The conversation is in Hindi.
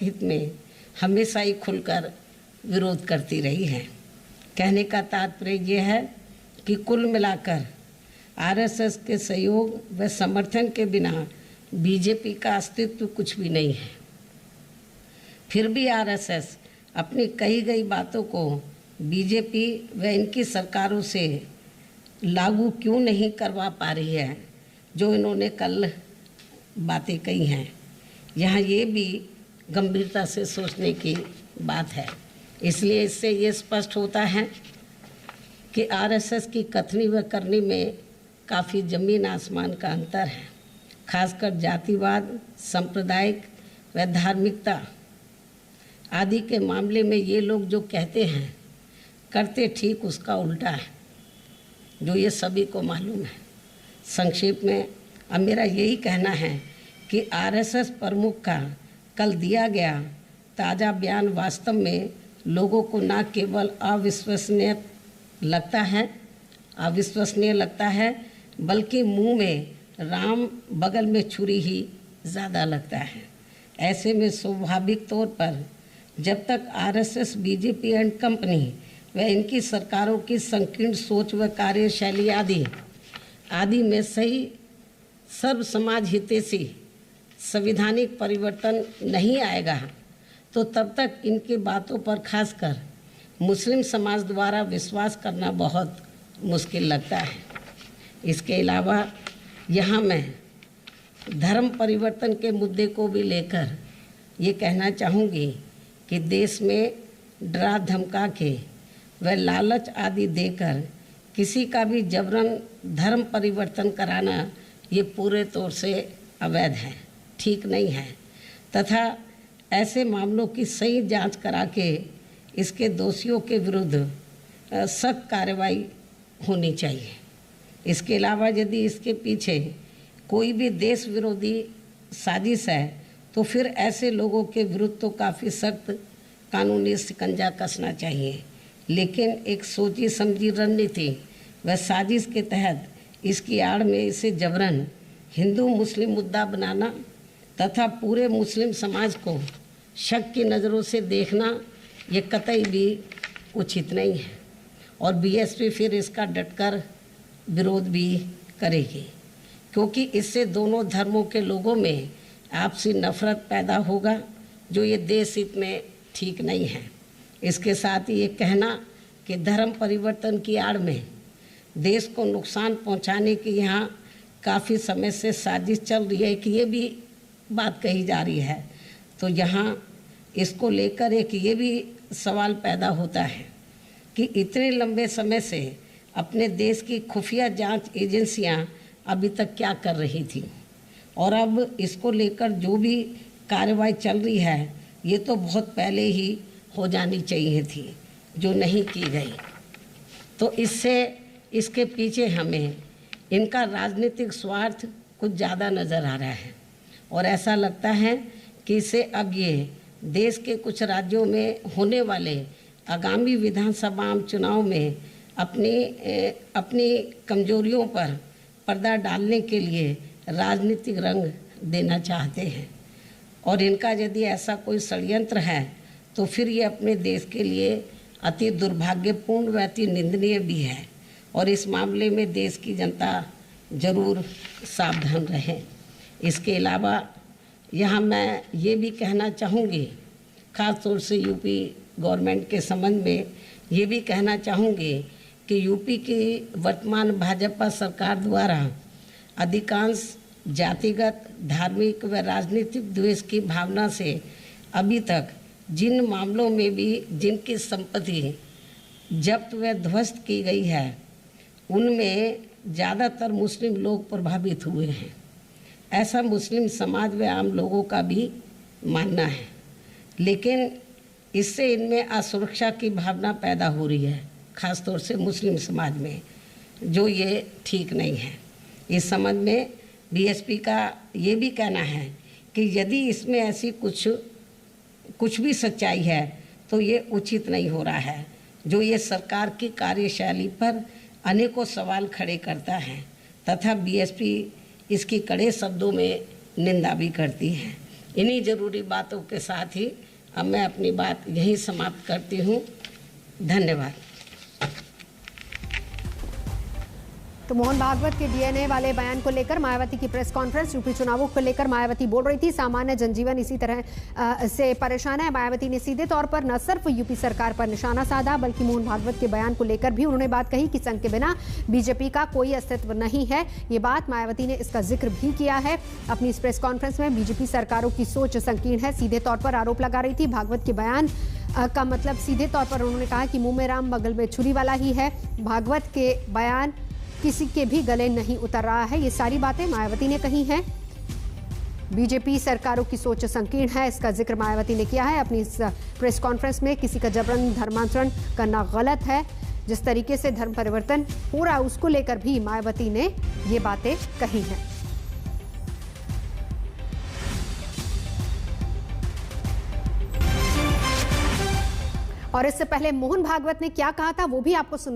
हित में हमेशा ही खुलकर विरोध करती रही है। कहने का तात्पर्य यह है कि कुल मिलाकर आरएसएस के सहयोग व समर्थन के बिना बीजेपी का अस्तित्व कुछ भी नहीं है। फिर भी आरएसएस अपनी कही गई बातों को बीजेपी व इनकी सरकारों से लागू क्यों नहीं करवा पा रही है, जो इन्होंने कल बातें कही हैं। यहाँ ये भी गंभीरता से सोचने की बात है। इसलिए इससे ये स्पष्ट होता है कि आरएसएस की कथनी व करनी में काफ़ी ज़मीन आसमान का अंतर है। खासकर जातिवाद, सांप्रदायिक व धार्मिकता आदि के मामले में ये लोग जो कहते हैं करते ठीक उसका उल्टा है, जो ये सभी को मालूम है। संक्षेप में अब मेरा यही कहना है कि आरएसएस प्रमुख का कल दिया गया ताज़ा बयान वास्तव में लोगों को न केवल अविश्वसनीय लगता है बल्कि मुंह में राम बगल में छुरी ही ज़्यादा लगता है। ऐसे में स्वाभाविक तौर पर जब तक आरएसएस, बीजेपी एंड कंपनी व इनकी सरकारों की संकीर्ण सोच व कार्यशैली आदि में सही सर्व समाज हितैषी संवैधानिक परिवर्तन नहीं आएगा, तो तब तक इनकी बातों पर खासकर मुस्लिम समाज द्वारा विश्वास करना बहुत मुश्किल लगता है। इसके अलावा यहाँ मैं धर्म परिवर्तन के मुद्दे को भी लेकर ये कहना चाहूँगी कि देश में डरा धमका के व लालच आदि देकर किसी का भी जबरन धर्म परिवर्तन कराना ये पूरे तौर से अवैध है, ठीक नहीं है, तथा ऐसे मामलों की सही जांच करा के इसके दोषियों के विरुद्ध सख्त कार्रवाई होनी चाहिए। इसके अलावा यदि इसके पीछे कोई भी देश विरोधी साजिश है तो फिर ऐसे लोगों के विरुद्ध तो काफ़ी सख्त कानूनी शिकंजा कसना चाहिए, लेकिन एक सोची समझी रणनीति व साजिश के तहत इसकी आड़ में इसे जबरन हिंदू मुस्लिम मुद्दा बनाना तथा पूरे मुस्लिम समाज को शक की नज़रों से देखना ये कतई भी उचित नहीं है और बीएसपी फिर इसका डटकर विरोध भी करेगी, क्योंकि इससे दोनों धर्मों के लोगों में आपसी नफरत पैदा होगा, जो ये देश हित में ठीक नहीं है। इसके साथ ही ये कहना कि धर्म परिवर्तन की आड़ में देश को नुकसान पहुंचाने की यहाँ काफ़ी समय से साजिश चल रही है कि ये भी बात कही जा रही है, तो यहाँ इसको लेकर एक ये भी सवाल पैदा होता है कि इतने लंबे समय से अपने देश की खुफिया जांच एजेंसियां अभी तक क्या कर रही थी, और अब इसको लेकर जो भी कार्रवाई चल रही है ये तो बहुत पहले ही हो जानी चाहिए थी, जो नहीं की गई। तो इसके पीछे हमें इनका राजनीतिक स्वार्थ कुछ ज़्यादा नज़र आ रहा है और ऐसा लगता है कि इसे अब ये देश के कुछ राज्यों में होने वाले आगामी विधानसभा चुनाव में अपनी कमजोरियों पर पर्दा डालने के लिए राजनीतिक रंग देना चाहते हैं, और इनका यदि ऐसा कोई षड्यंत्र है तो फिर ये अपने देश के लिए अति दुर्भाग्यपूर्ण व अति निंदनीय भी है, और इस मामले में देश की जनता जरूर सावधान रहे। इसके अलावा यहाँ मैं ये भी कहना चाहूँगी, ख़ास तौर से यूपी गवर्नमेंट के संबंध में ये भी कहना चाहूँगी कि यूपी की वर्तमान भाजपा सरकार द्वारा अधिकांश जातिगत, धार्मिक व राजनीतिक द्वेष की भावना से अभी तक जिन मामलों में भी जिनकी संपत्ति जब्त व ध्वस्त की गई है उनमें ज़्यादातर मुस्लिम लोग प्रभावित हुए हैं, ऐसा मुस्लिम समाज व आम लोगों का भी मानना है। लेकिन इससे इनमें असुरक्षा की भावना पैदा हो रही है, ख़ासतौर से मुस्लिम समाज में, जो ये ठीक नहीं है। इस संबंध में बीएसपी का ये भी कहना है कि यदि इसमें ऐसी कुछ भी सच्चाई है तो ये उचित नहीं हो रहा है, जो ये सरकार की कार्यशैली पर अनेकों सवाल खड़े करता है तथा बीएसपी इसकी कड़े शब्दों में निंदा भी करती है। इन्हीं ज़रूरी बातों के साथ ही अब मैं अपनी बात यहीं समाप्त करती हूँ। धन्यवाद। तो मोहन भागवत के डीएनए वाले बयान को लेकर मायावती की प्रेस कॉन्फ्रेंस, यूपी चुनावों को लेकर मायावती बोल रही थी, सामान्य जनजीवन इसी तरह से परेशान है। मायावती ने सीधे तौर पर न सिर्फ यूपी सरकार पर निशाना साधा, बल्कि मोहन भागवत के बयान को लेकर भी उन्होंने बात कही कि संघ के बिना बीजेपी का कोई अस्तित्व नहीं है। ये बात मायावती ने इसका जिक्र भी किया है अपनी इस प्रेस कॉन्फ्रेंस में। बीजेपी सरकारों की सोच संकीर्ण है, सीधे तौर पर आरोप लगा रही थी। भागवत के बयान का मतलब सीधे तौर पर उन्होंने कहा कि मुंह में राम बगल में छुरी वाला ही है। भागवत के बयान किसी के भी गले नहीं उतर रहा है। ये सारी बातें मायावती ने कही हैं। बीजेपी सरकारों की सोच संकीर्ण है, इसका जिक्र मायावती ने किया है अपनी इस प्रेस कॉन्फ्रेंस में। किसी का जबरन धर्मांतरण करना गलत है। जिस तरीके से धर्म परिवर्तन हो रहा है उसको लेकर भी मायावती ने ये बातें कही हैं। और इससे पहले मोहन भागवत ने क्या कहा था वो भी आपको सुन